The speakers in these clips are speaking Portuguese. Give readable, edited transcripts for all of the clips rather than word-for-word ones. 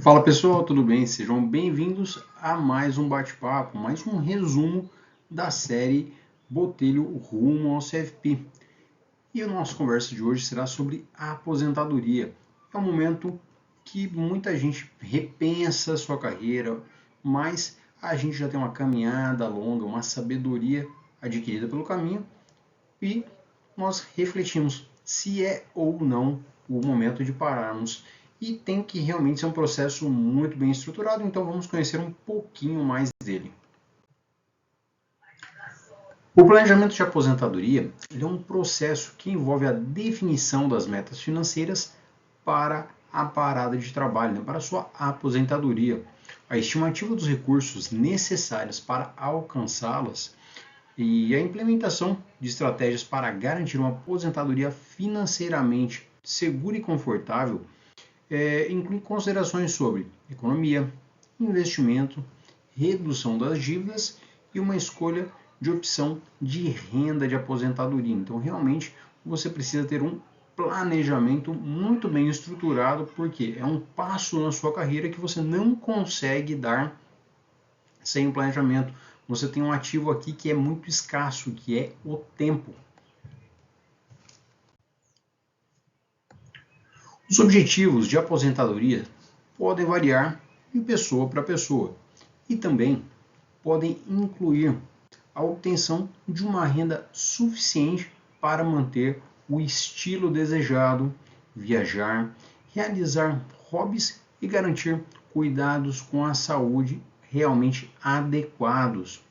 Fala pessoal, tudo bem? Sejam bem-vindos a mais um bate-papo, mais um resumo da série Botelho rumo ao CFP. E a nossa conversa de hoje será sobre a aposentadoria. É um momento que muita gente repensa a sua carreira, mas a gente já tem uma caminhada longa, uma sabedoria adquirida pelo caminho e nós refletimos se é ou não o momento de pararmos. E tem que realmente ser um processo muito bem estruturado, então vamos conhecer um pouquinho mais dele. O planejamento de aposentadoria é um processo que envolve a definição das metas financeiras para a parada de trabalho, para a sua aposentadoria. A estimativa dos recursos necessários para alcançá-las e a implementação de estratégias para garantir uma aposentadoria financeiramente segura e confortável inclui considerações sobre economia, investimento, redução das dívidas e uma escolha de opção de renda de aposentadoria. Então, realmente, você precisa ter um planejamento muito bem estruturado, porque é um passo na sua carreira que você não consegue dar sem um planejamento. Você tem um ativo aqui que é muito escasso, que é o tempo. Os objetivos de aposentadoria podem variar de pessoa para pessoa e também podem incluir a obtenção de uma renda suficiente para manter o estilo desejado, viajar, realizar hobbies e garantir cuidados com a saúde realmente adequados.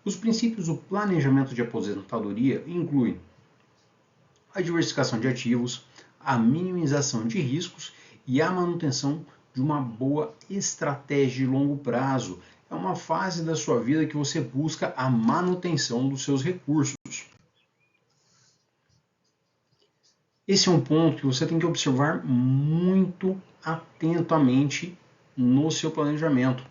Os princípios do planejamento de aposentadoria incluem a diversificação de ativos, a minimização de riscos e a manutenção de uma boa estratégia de longo prazo. É uma fase da sua vida que você busca a manutenção dos seus recursos. Esse é um ponto que você tem que observar muito atentamente no seu planejamento.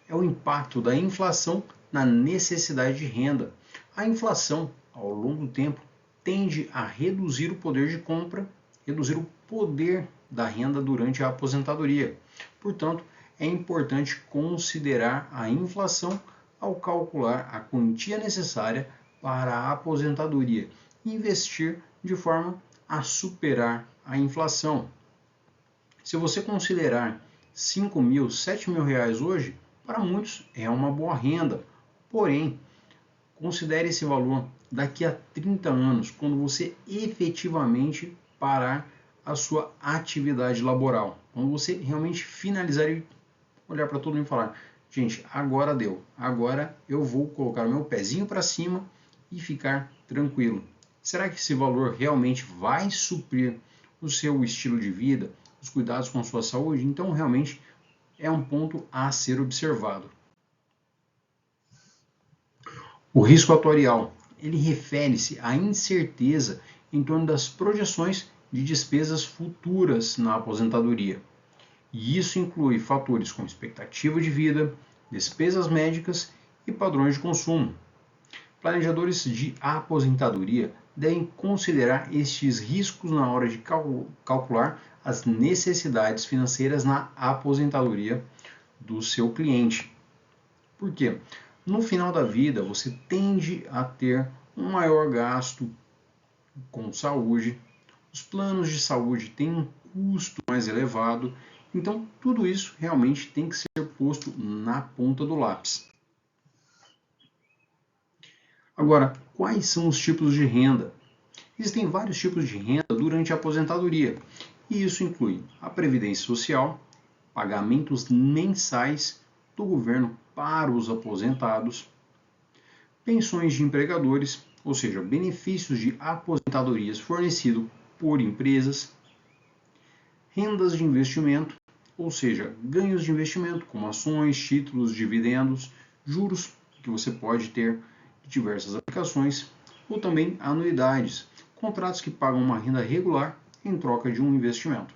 É o impacto da inflação na necessidade de renda. A inflação, ao longo do tempo, tende a reduzir o poder de compra, reduzir o poder da renda durante a aposentadoria. Portanto, é importante considerar a inflação ao calcular a quantia necessária para a aposentadoria e investir de forma a superar a inflação. Se você considerar 5 mil, 7 mil reais hoje, para muitos é uma boa renda. Porém, considere esse valor daqui a 30 anos, quando você efetivamente parar a sua atividade laboral. Quando você realmente finalizar e olhar para todo mundo e falar: gente, agora deu, agora eu vou colocar o meu pezinho para cima e ficar tranquilo. Será que esse valor realmente vai suprir o seu estilo de vida, os cuidados com a sua saúde? Então, realmente, é um ponto a ser observado. O risco atuarial, ele refere-se à incerteza em torno das projeções de despesas futuras na aposentadoria. E isso inclui fatores como expectativa de vida, despesas médicas e padrões de consumo. Planejadores de aposentadoria devem considerar estes riscos na hora de calcular as necessidades financeiras na aposentadoria do seu cliente. Por quê? No final da vida, você tende a ter um maior gasto com saúde, os planos de saúde têm um custo mais elevado, então tudo isso realmente tem que ser posto na ponta do lápis. Agora, quais são os tipos de renda? Existem vários tipos de renda durante a aposentadoria, e isso inclui a previdência social, pagamentos mensais do governo para os aposentados, pensões de empregadores, ou seja, benefícios de aposentadorias fornecidos por empresas, rendas de investimento, ou seja, ganhos de investimento, como ações, títulos, dividendos, juros que você pode ter de diversas aplicações, ou também anuidades, contratos que pagam uma renda regular em troca de um investimento.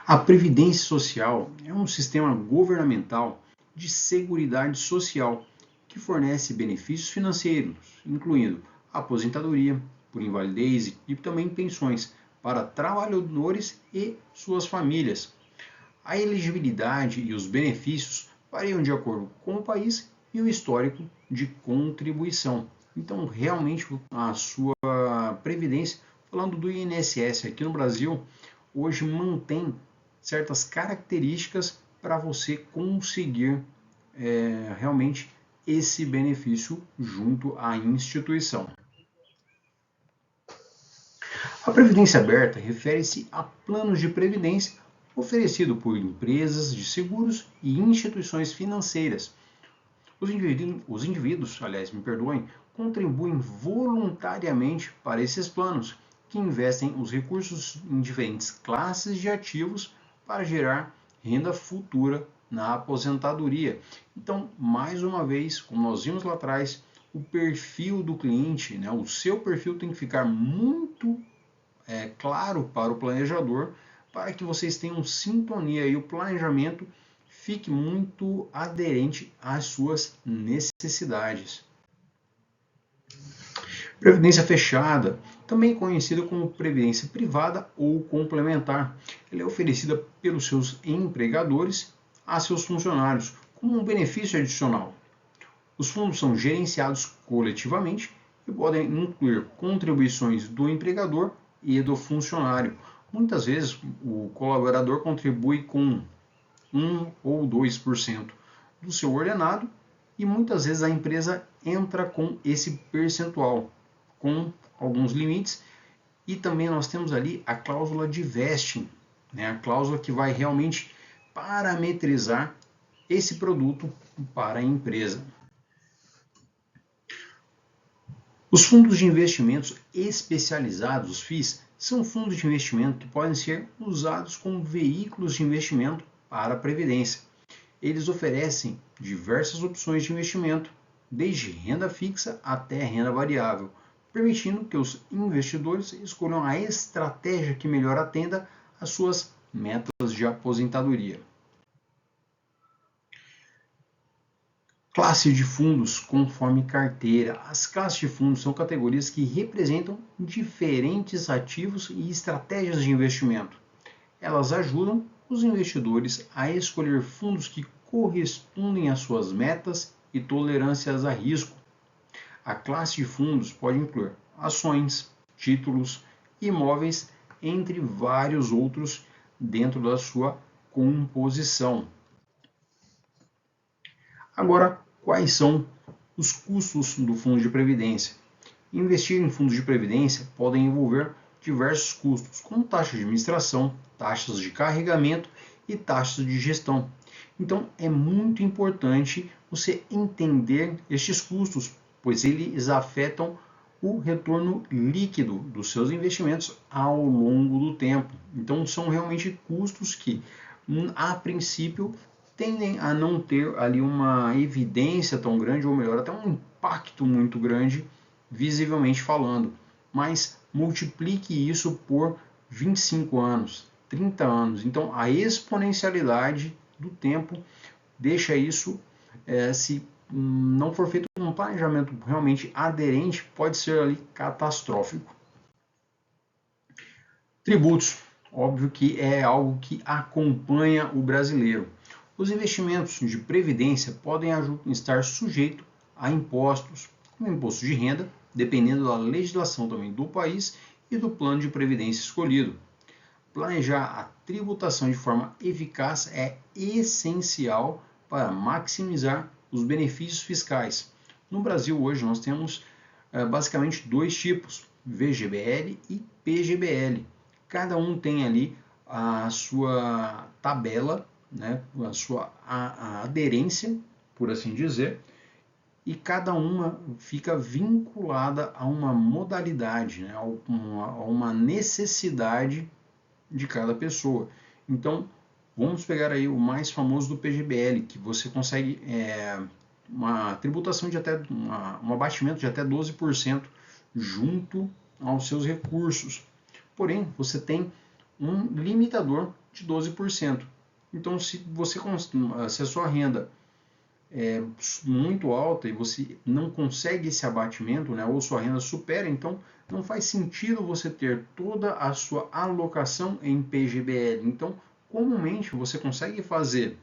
A Previdência Social é um sistema governamental de seguridade social que fornece benefícios financeiros, incluindo aposentadoria por invalidez e também pensões, para trabalhadores e suas famílias. A elegibilidade e os benefícios variam de acordo com o país e o histórico de contribuição. Então, realmente, a sua previdência, falando do INSS aqui no Brasil, hoje mantém certas características para você conseguir realmente esse benefício junto à instituição. A previdência aberta refere-se a planos de previdência oferecido por empresas de seguros e instituições financeiras. Os indivíduos, contribuem voluntariamente para esses planos, que investem os recursos em diferentes classes de ativos para gerar renda futura na aposentadoria. Então, mais uma vez, como nós vimos lá atrás, o perfil do cliente, o seu perfil tem que ficar muito claro para o planejador, para que vocês tenham sintonia e o planejamento fique muito aderente às suas necessidades. Previdência fechada, também conhecida como previdência privada ou complementar. Ela é oferecida pelos seus empregadores a seus funcionários como um benefício adicional. Os fundos são gerenciados coletivamente e podem incluir contribuições do empregador e do funcionário. Muitas vezes o colaborador contribui com 1 ou 2% do seu ordenado e muitas vezes a empresa entra com esse percentual, com alguns limites, e também nós temos ali a cláusula de vesting, a cláusula que vai realmente parametrizar esse produto para a empresa. Os fundos de investimentos especializados, os FIIs, são fundos de investimento que podem ser usados como veículos de investimento para a previdência. Eles oferecem diversas opções de investimento, desde renda fixa até renda variável, permitindo que os investidores escolham a estratégia que melhor atenda às suas metas de aposentadoria. Classe de fundos conforme carteira. As classes de fundos são categorias que representam diferentes ativos e estratégias de investimento. Elas ajudam os investidores a escolher fundos que correspondem às suas metas e tolerâncias a risco. A classe de fundos pode incluir ações, títulos, imóveis, entre vários outros dentro da sua composição. Agora, quais são os custos do fundo de previdência? Investir em fundos de previdência podem envolver diversos custos, como taxa de administração, taxas de carregamento e taxas de gestão. Então, é muito importante você entender estes custos, pois eles afetam o retorno líquido dos seus investimentos ao longo do tempo. Então, são realmente custos que, a princípio, tendem a não ter ali uma evidência tão grande, ou melhor, até um impacto muito grande, visivelmente falando. Mas multiplique isso por 25 anos, 30 anos. Então, a exponencialidade do tempo deixa isso, se não for feito um planejamento realmente aderente, pode ser ali catastrófico. Tributos, óbvio que é algo que acompanha o brasileiro. Os investimentos de previdência podem estar sujeitos a impostos, como imposto de renda, dependendo da legislação também do país e do plano de previdência escolhido. Planejar a tributação de forma eficaz é essencial para maximizar os benefícios fiscais. No Brasil hoje nós temos basicamente dois tipos, VGBL e PGBL. Cada um tem ali a sua tabela, a sua aderência, por assim dizer, e cada uma fica vinculada a uma modalidade, a uma necessidade de cada pessoa. Então, vamos pegar aí o mais famoso do PGBL, que você consegue uma tributação de até um abatimento de até 12% junto aos seus recursos. Porém, você tem um limitador de 12%. Então, se a sua renda muito alta e você não consegue esse abatimento, né, ou sua renda supera, então não faz sentido você ter toda a sua alocação em PGBL. Então, comumente você consegue fazer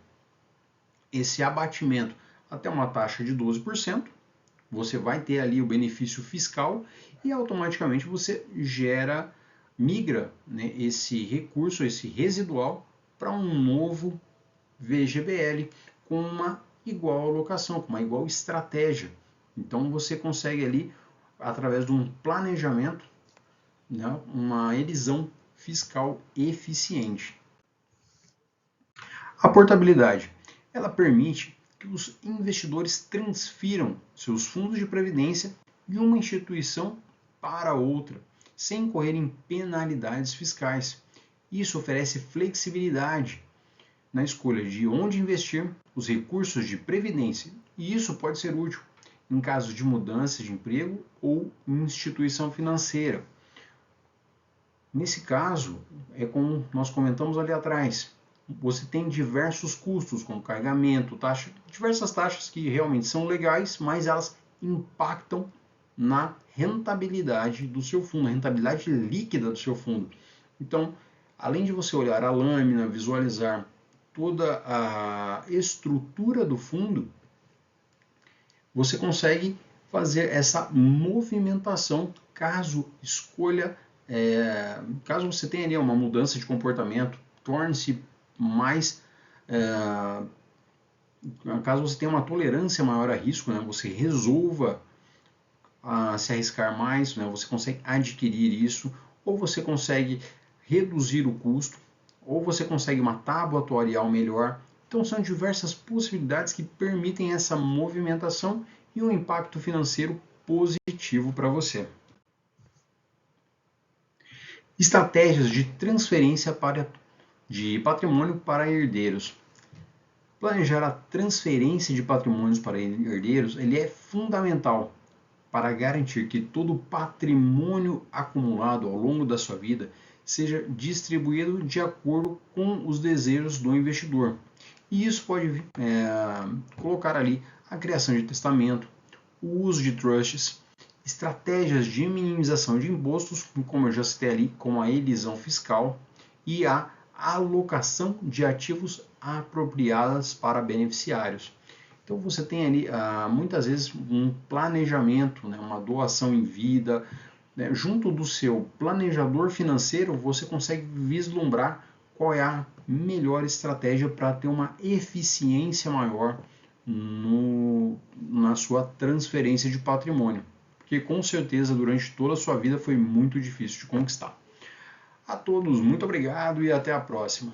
esse abatimento até uma taxa de 12%, você vai ter ali o benefício fiscal e automaticamente você migra, né, esse recurso, esse residual, para um novo VGBL com uma igual alocação, com uma igual estratégia. Então você consegue ali, através de um planejamento, né, uma elisão fiscal eficiente. A portabilidade, ela permite que os investidores transfiram seus fundos de previdência de uma instituição para outra, sem incorrer em penalidades fiscais. Isso oferece flexibilidade na escolha de onde investir os recursos de previdência, e isso pode ser útil em caso de mudança de emprego ou instituição financeira. Nesse caso, é como nós comentamos ali atrás, você tem diversos custos, como carregamento, taxa, diversas taxas que realmente são legais, mas elas impactam na rentabilidade do seu fundo, na rentabilidade líquida do seu fundo. Então, além de você olhar a lâmina, visualizar toda a estrutura do fundo, você consegue fazer essa movimentação caso escolha, caso você tenha ali uma mudança de comportamento, torne-se mais, caso você tenha uma tolerância maior a risco, né, você resolva se arriscar mais, né, você consegue adquirir isso, ou você consegue reduzir o custo, ou você consegue uma tábua atuarial melhor. Então são diversas possibilidades que permitem essa movimentação e um impacto financeiro positivo para você. Estratégias de transferência de patrimônio para herdeiros. Planejar a transferência de patrimônios para herdeiros ele é fundamental para garantir que todo o patrimônio acumulado ao longo da sua vida seja distribuído de acordo com os desejos do investidor. E isso pode colocar ali a criação de testamento, o uso de trusts, estratégias de minimização de impostos, como eu já citei ali, como a elisão fiscal e a alocação de ativos apropriadas para beneficiários. Então você tem ali muitas vezes um planejamento, né, uma doação em vida, né, junto do seu planejador financeiro você consegue vislumbrar qual é a melhor estratégia para ter uma eficiência maior na sua transferência de patrimônio, porque com certeza durante toda a sua vida foi muito difícil de conquistar. A todos, muito obrigado e até a próxima.